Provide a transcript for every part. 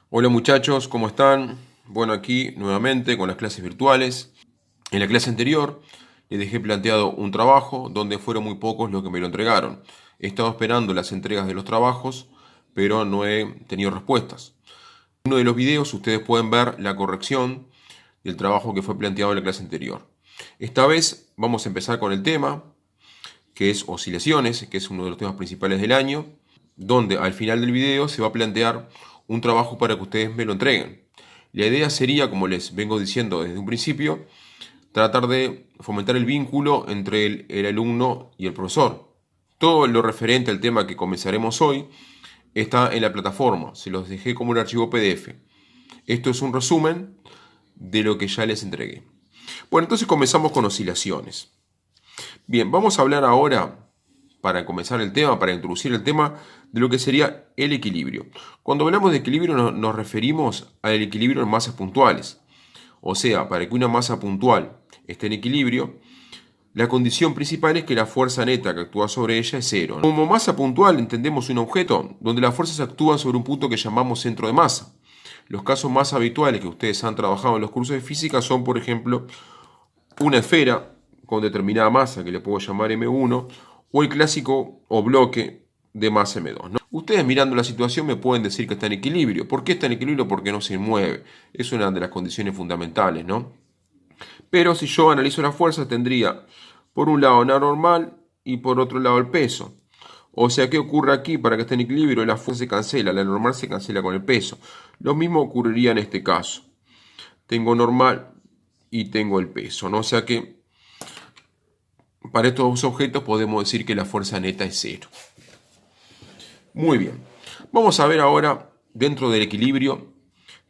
Hola muchachos, ¿cómo están? Bueno, aquí nuevamente con las clases virtuales. En la clase anterior les dejé planteado un trabajo donde fueron muy pocos los que me lo entregaron. He estado esperando las entregas de los trabajos, pero no he tenido respuestas. En uno de los videos ustedes pueden ver la corrección del trabajo que fue planteado en la clase anterior. Esta vez vamos a empezar con el tema, que es oscilaciones, que es uno de los temas principales del año, donde al final del video se va a plantear un trabajo para que ustedes me lo entreguen. La idea sería, como les vengo diciendo desde un principio, tratar de fomentar el vínculo entre el alumno y el profesor. Todo lo referente al tema que comenzaremos hoy está en la plataforma, se los dejé como un archivo PDF. Esto es un resumen de lo que ya les entregué. Bueno, entonces comenzamos con oscilaciones. Bien, vamos a hablar ahora, para comenzar el tema, para introducir el tema, de lo que sería el equilibrio. Cuando hablamos de equilibrio nos referimos al equilibrio en masas puntuales. O sea, para que una masa puntual esté en equilibrio, la condición principal es que la fuerza neta que actúa sobre ella es cero. Como masa puntual entendemos un objeto donde las fuerzas actúan sobre un punto que llamamos centro de masa. Los casos más habituales que ustedes han trabajado en los cursos de física son, por ejemplo, una esfera con determinada masa que le puedo llamar M1 o el clásico o bloque de masa M2, ¿no? Ustedes mirando la situación me pueden decir que está en equilibrio. ¿Por qué está en equilibrio? Porque no se mueve. Es una de las condiciones fundamentales, ¿no? Pero si yo analizo la fuerza tendría por un lado la normal y por otro lado el peso. O sea, ¿qué ocurre aquí para que esté en equilibrio? La fuerza se cancela, la normal se cancela con el peso. Lo mismo ocurriría en este caso. Tengo normal y tengo el peso, ¿no? O sea que para estos dos objetos podemos decir que la fuerza neta es cero. Muy bien. Vamos a ver ahora, dentro del equilibrio,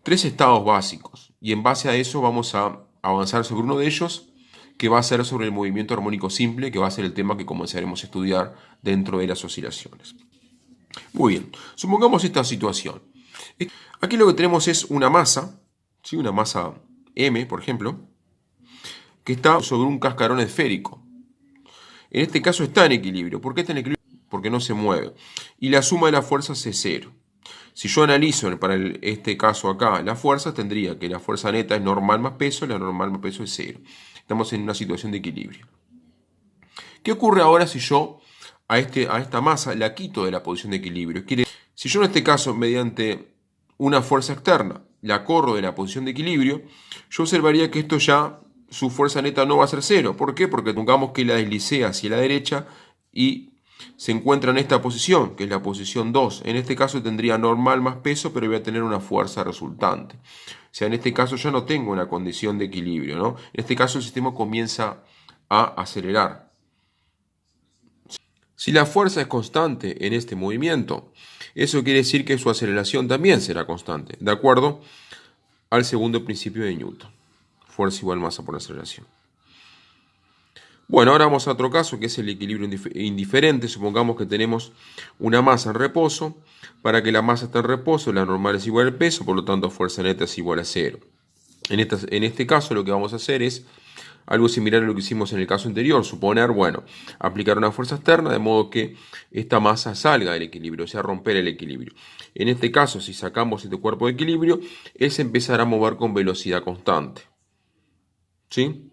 tres estados básicos. Y en base a eso vamos a avanzar sobre uno de ellos, que va a ser sobre el movimiento armónico simple, que va a ser el tema que comenzaremos a estudiar dentro de las oscilaciones. Muy bien. Supongamos esta situación. Aquí lo que tenemos es una masa, ¿sí? Una masa M, por ejemplo, que está sobre un cascarón esférico. En este caso está en equilibrio. ¿Por qué está en equilibrio? Porque no se mueve. Y la suma de las fuerzas es cero. Si yo analizo para este caso acá las fuerzas, tendría que la fuerza neta es normal más peso, la normal más peso es cero. Estamos en una situación de equilibrio. ¿Qué ocurre ahora si yo a esta masa la quito de la posición de equilibrio? Si yo en este caso, mediante una fuerza externa, la corro de la posición de equilibrio, yo observaría que esto ya, su fuerza neta no va a ser cero. ¿Por qué? Porque supongamos que la deslicé hacia la derecha y se encuentra en esta posición, que es la posición 2. En este caso tendría normal más peso, pero voy a tener una fuerza resultante. O sea, en este caso ya no tengo una condición de equilibrio, ¿no? En este caso el sistema comienza a acelerar. Si la fuerza es constante en este movimiento, eso quiere decir que su aceleración también será constante, de acuerdo al segundo principio de Newton. Fuerza igual masa por aceleración. Bueno, ahora vamos a otro caso que es el equilibrio indiferente. Supongamos que tenemos una masa en reposo. Para que la masa esté en reposo, la normal es igual al peso, por lo tanto fuerza neta es igual a cero. En este caso lo que vamos a hacer es algo similar a lo que hicimos en el caso anterior. Suponer, bueno, aplicar una fuerza externa de modo que esta masa salga del equilibrio, o sea, romper el equilibrio. En este caso, si sacamos este cuerpo de equilibrio, él se empezará a mover con velocidad constante. ¿Sí?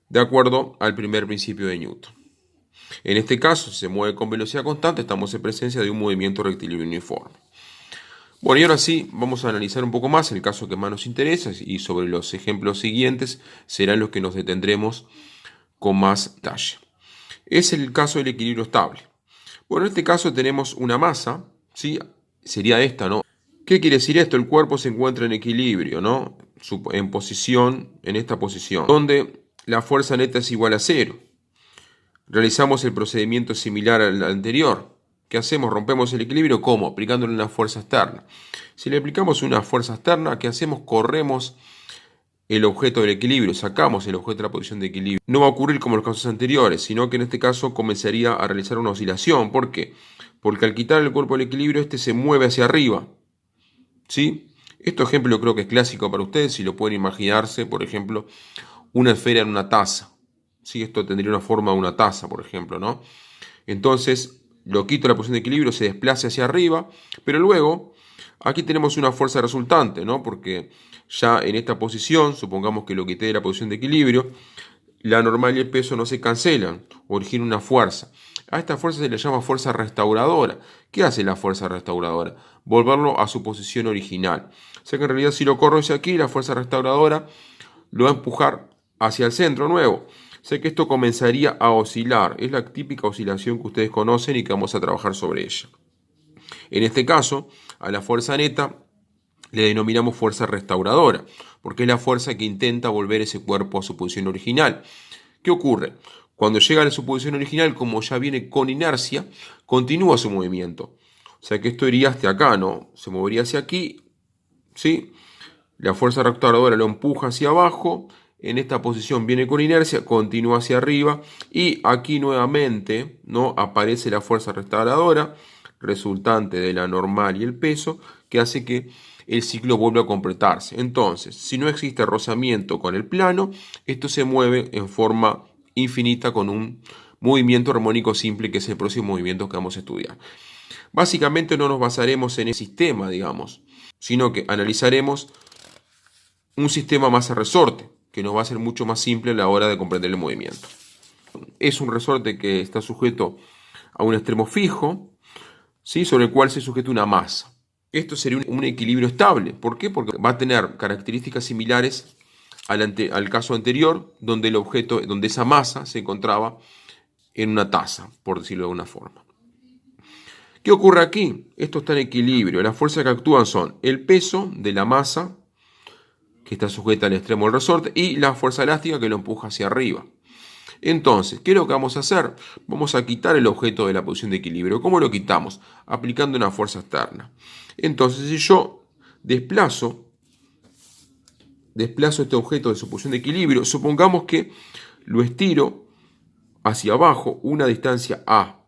De acuerdo al primer principio de Newton. En este caso, si se mueve con velocidad constante, estamos en presencia de un movimiento rectilíneo uniforme. Bueno, y ahora sí, vamos a analizar un poco más el caso que más nos interesa y sobre los ejemplos siguientes serán los que nos detendremos con más detalle. Es el caso del equilibrio estable. Bueno, en este caso tenemos una masa, ¿sí? Sería esta, ¿no? ¿Qué quiere decir esto? El cuerpo se encuentra en equilibrio, ¿no? En esta posición, donde la fuerza neta es igual a cero. Realizamos el procedimiento similar al anterior. ¿Qué hacemos? Rompemos el equilibrio. ¿Cómo? Aplicándole una fuerza externa. Si le aplicamos una fuerza externa, ¿qué hacemos? Corremos el objeto del equilibrio, sacamos el objeto de la posición de equilibrio. No va a ocurrir como en los casos anteriores, sino que en este caso comenzaría a realizar una oscilación. ¿Por qué? Porque al quitar el cuerpo del equilibrio, este se mueve hacia arriba. ¿Sí? Este ejemplo creo que es clásico para ustedes, si lo pueden imaginarse, por ejemplo, una esfera en una taza. ¿Sí? Esto tendría una forma de una taza, por ejemplo, ¿no? Entonces, lo quito de la posición de equilibrio, se desplaza hacia arriba, pero luego, Aquí tenemos una fuerza resultante, ¿no? Porque ya en esta posición, supongamos que lo quité de la posición de equilibrio, la normal y el peso no se cancelan, origina una fuerza. A esta fuerza se le llama fuerza restauradora. ¿Qué hace la fuerza restauradora? Volverlo a su posición original. O sea que en realidad si lo corro hacia aquí, la fuerza restauradora lo va a empujar hacia el centro nuevo. O sea que esto comenzaría a oscilar. Es la típica oscilación que ustedes conocen y que vamos a trabajar sobre ella. En este caso, a la fuerza neta le denominamos fuerza restauradora, porque es la fuerza que intenta volver ese cuerpo a su posición original. ¿Qué ocurre? Cuando llega a su posición original, como ya viene con inercia, continúa su movimiento. O sea que esto iría hasta acá, ¿no? Se movería hacia aquí, ¿sí? La fuerza restauradora lo empuja hacia abajo, en esta posición viene con inercia, continúa hacia arriba y aquí nuevamente, ¿no? Aparece la fuerza restauradora resultante de la normal y el peso que hace que el ciclo vuelva a completarse. Entonces, si no existe rozamiento con el plano, esto se mueve en forma infinita con un movimiento armónico simple que es el próximo movimiento que vamos a estudiar. Básicamente no nos basaremos en el sistema, digamos, sino que analizaremos un sistema masa resorte, que nos va a ser mucho más simple a la hora de comprender el movimiento. Es un resorte que está sujeto a un extremo fijo, ¿sí? Sobre el cual se sujeta una masa. Esto sería un equilibrio estable. ¿Por qué? Porque va a tener características similares al caso anterior, donde el objeto, donde esa masa se encontraba en una taza, por decirlo de alguna forma. ¿Qué ocurre aquí? Esto está en equilibrio. Las fuerzas que actúan son el peso de la masa, que está sujeta al extremo del resorte, y la fuerza elástica que lo empuja hacia arriba. Entonces, ¿qué es lo que vamos a hacer? Vamos a quitar el objeto de la posición de equilibrio. ¿Cómo lo quitamos? Aplicando una fuerza externa. Entonces, si yo desplazo este objeto de su posición de equilibrio, supongamos que lo estiro hacia abajo una distancia A.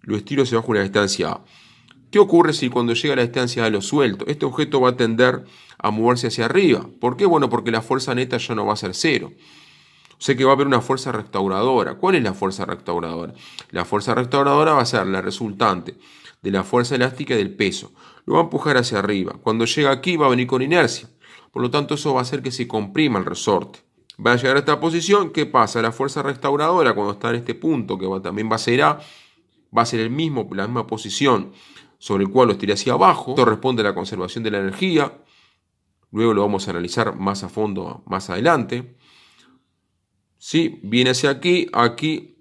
Lo estiro hacia abajo una distancia A. ¿Qué ocurre si cuando llega a la distancia A lo suelto? Este objeto va a tender a moverse hacia arriba. ¿Por qué? Bueno, porque la fuerza neta ya no va a ser cero. O sea que va a haber una fuerza restauradora. ¿Cuál es la fuerza restauradora? La fuerza restauradora va a ser la resultante de la fuerza elástica y del peso. Lo va a empujar hacia arriba. Cuando llega aquí va a venir con inercia. Por lo tanto, eso va a hacer que se comprima el resorte. Va a llegar a esta posición. ¿Qué pasa? La fuerza restauradora, cuando está en este punto, que también va a ser A, va a ser la misma posición sobre el cual lo estiré hacia abajo. Esto responde a la conservación de la energía. Luego lo vamos a analizar más a fondo más adelante. ¿Sí? Viene hacia aquí, aquí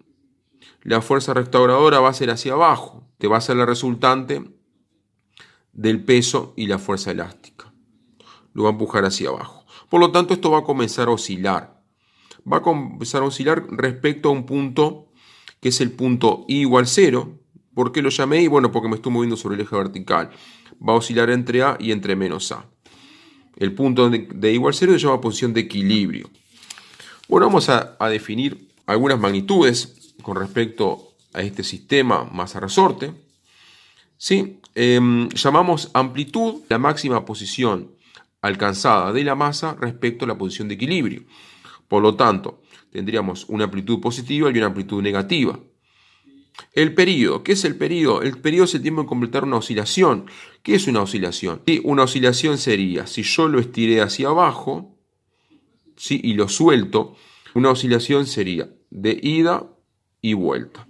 la fuerza restauradora va a ser hacia abajo, que va a ser la resultante del peso y la fuerza elástica. Lo va a empujar hacia abajo. Por lo tanto, esto va a comenzar a oscilar. Va a comenzar a oscilar respecto a un punto que es el punto I igual 0. ¿Por qué lo llamé I? Bueno, porque me estoy moviendo sobre el eje vertical. Va a oscilar entre A y entre menos A. El punto de I igual 0 se llama posición de equilibrio. Bueno, vamos a definir algunas magnitudes con respecto a este sistema masa-resorte. ¿Sí? Llamamos amplitud la máxima posición alcanzada de la masa respecto a la posición de equilibrio. Por lo tanto, tendríamos una amplitud positiva y una amplitud negativa. El período. ¿Qué es el período? El período es el tiempo en completar una oscilación. ¿Qué es una oscilación? Sí, una oscilación sería, si yo lo estiré hacia abajo, ¿sí? Y lo suelto, una oscilación sería de ida y vuelta.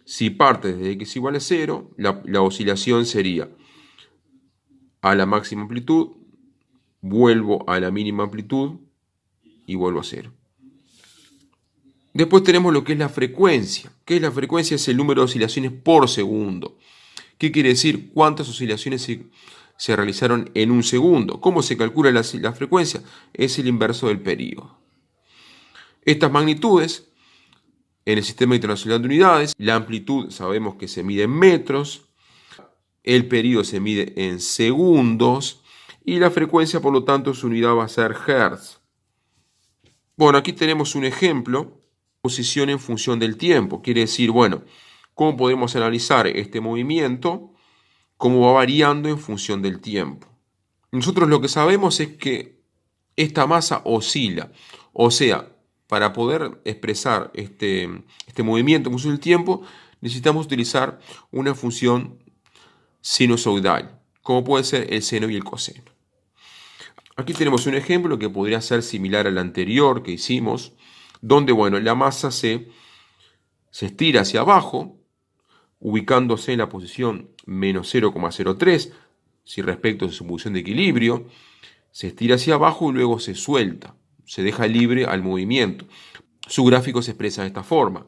Si parte desde x igual a 0, la oscilación sería a la máxima amplitud, vuelvo a la mínima amplitud y vuelvo a 0. Después tenemos lo que es la frecuencia. ¿Qué es la frecuencia? Es el número de oscilaciones por segundo. ¿Qué quiere decir? ¿Cuántas oscilaciones se realizaron en un segundo? ¿Cómo se calcula la frecuencia? Es el inverso del período. Estas magnitudes, en el Sistema Internacional de Unidades, la amplitud sabemos que se mide en metros, el período se mide en segundos y la frecuencia, por lo tanto, su unidad va a ser hertz. Bueno, aquí tenemos un ejemplo, posición en función del tiempo. Quiere decir, bueno, ¿cómo podemos analizar este movimiento? ¿Cómo va variando en función del tiempo? Nosotros lo que sabemos es que esta masa oscila. O sea, para poder expresar este movimiento en función del tiempo, necesitamos utilizar una función sinusoidal, como puede ser el seno y el coseno. Aquí tenemos un ejemplo que podría ser similar al anterior que hicimos, donde la masa se estira hacia abajo, ubicándose en la posición menos 0,03, si respecto a su posición de equilibrio, se estira hacia abajo y luego se suelta, se deja libre al movimiento. Su gráfico se expresa de esta forma.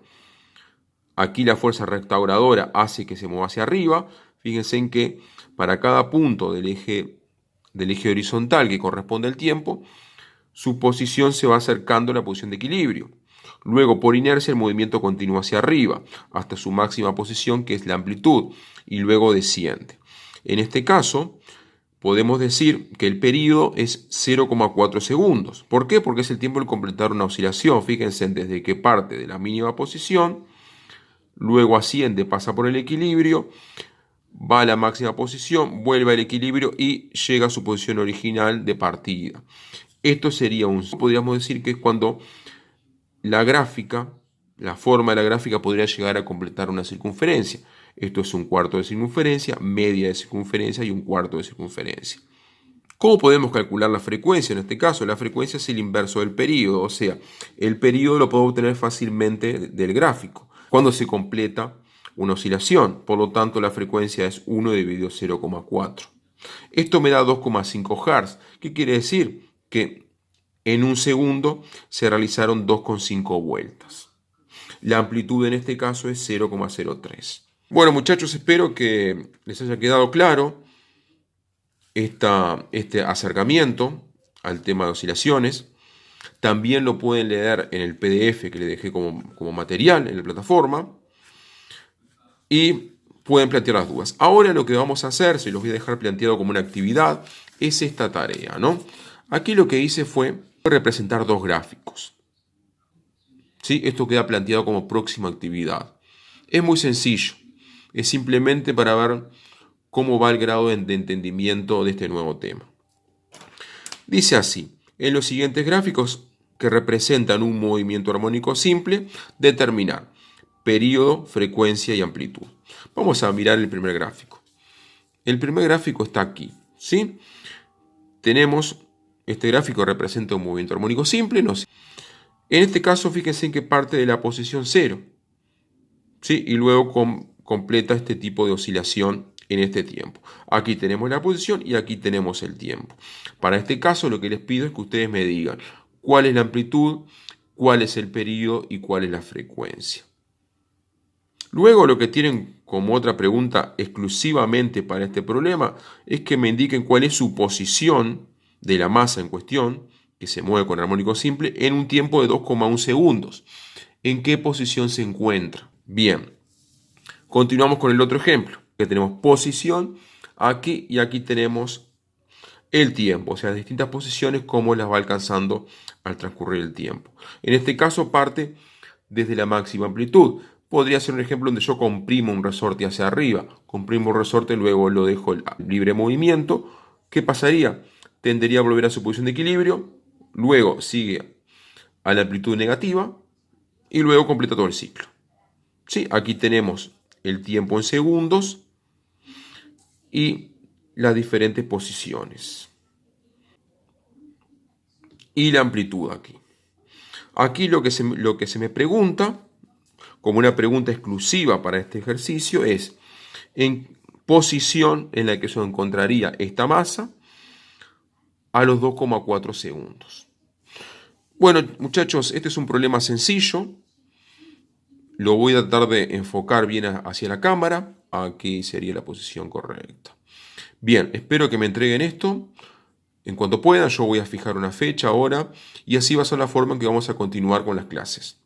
Aquí la fuerza restauradora hace que se mueva hacia arriba. Fíjense en que para cada punto del eje horizontal que corresponde al tiempo, su posición se va acercando a la posición de equilibrio. Luego, por inercia, el movimiento continúa hacia arriba, hasta su máxima posición, que es la amplitud, y luego desciende. En este caso, podemos decir que el periodo es 0,4 segundos. ¿Por qué? Porque es el tiempo de completar una oscilación. Fíjense, desde que parte de la mínima posición, luego asciende, pasa por el equilibrio, va a la máxima posición, vuelve al equilibrio y llega a su posición original de partida. Esto sería podríamos decir que es cuando la gráfica, la forma de la gráfica podría llegar a completar una circunferencia. Esto es un cuarto de circunferencia, media de circunferencia y un cuarto de circunferencia. ¿Cómo podemos calcular la frecuencia? En este caso, la frecuencia es el inverso del período, o sea, el período lo puedo obtener fácilmente del gráfico, cuando se completa una oscilación. Por lo tanto, la frecuencia es 1 dividido 0,4. Esto me da 2,5 Hz. ¿Qué quiere decir? Que en un segundo se realizaron 2,5 vueltas. La amplitud en este caso es 0,03. Bueno, muchachos, espero que les haya quedado claro este acercamiento al tema de oscilaciones. También lo pueden leer en el PDF que le dejé como material en la plataforma. Y pueden plantear las dudas. Ahora lo que vamos a hacer, se los voy a dejar planteado como una actividad, es esta tarea, ¿no? Aquí lo que hice fue representar dos gráficos. ¿Sí? Esto queda planteado como próxima actividad. Es muy sencillo. Es simplemente para ver cómo va el grado de entendimiento de este nuevo tema. Dice así: en los siguientes gráficos que representan un movimiento armónico simple, determinar periodo, frecuencia y amplitud. Vamos a mirar el primer gráfico. El primer gráfico está aquí, ¿sí? Tenemos, este gráfico representa un movimiento armónico simple. En este caso, fíjense en que parte de la posición 0, ¿sí? Y luego completa este tipo de oscilación en este tiempo. Aquí tenemos la posición y aquí tenemos el tiempo. Para este caso, lo que les pido es que ustedes me digan cuál es la amplitud, cuál es el periodo y cuál es la frecuencia. Luego, lo que tienen como otra pregunta exclusivamente para este problema es que me indiquen cuál es su posición de la masa en cuestión, que se mueve con armónico simple, en un tiempo de 2,1 segundos. ¿En qué posición se encuentra? Bien, continuamos con el otro ejemplo, que tenemos posición aquí y aquí tenemos el tiempo, o sea, distintas posiciones, cómo las va alcanzando al transcurrir el tiempo. En este caso parte desde la máxima amplitud. Podría ser un ejemplo donde yo comprimo un resorte hacia arriba, comprimo un resorte, luego lo dejo en libre movimiento. ¿Qué pasaría? Tendería a volver a su posición de equilibrio, luego sigue a la amplitud negativa y luego completa todo el ciclo. ¿Sí? Aquí tenemos el tiempo en segundos y las diferentes posiciones. Y la amplitud aquí. Aquí lo que se me pregunta, como una pregunta exclusiva para este ejercicio, es en posición en la que yo encontraría esta masa a los 2,4 segundos. Bueno, muchachos, este es un problema sencillo. Lo voy a tratar de enfocar bien hacia la cámara. Aquí sería la posición correcta. Bien, espero que me entreguen esto en cuanto puedan. Yo voy a fijar una fecha, hora, y así va a ser la forma en que vamos a continuar con las clases.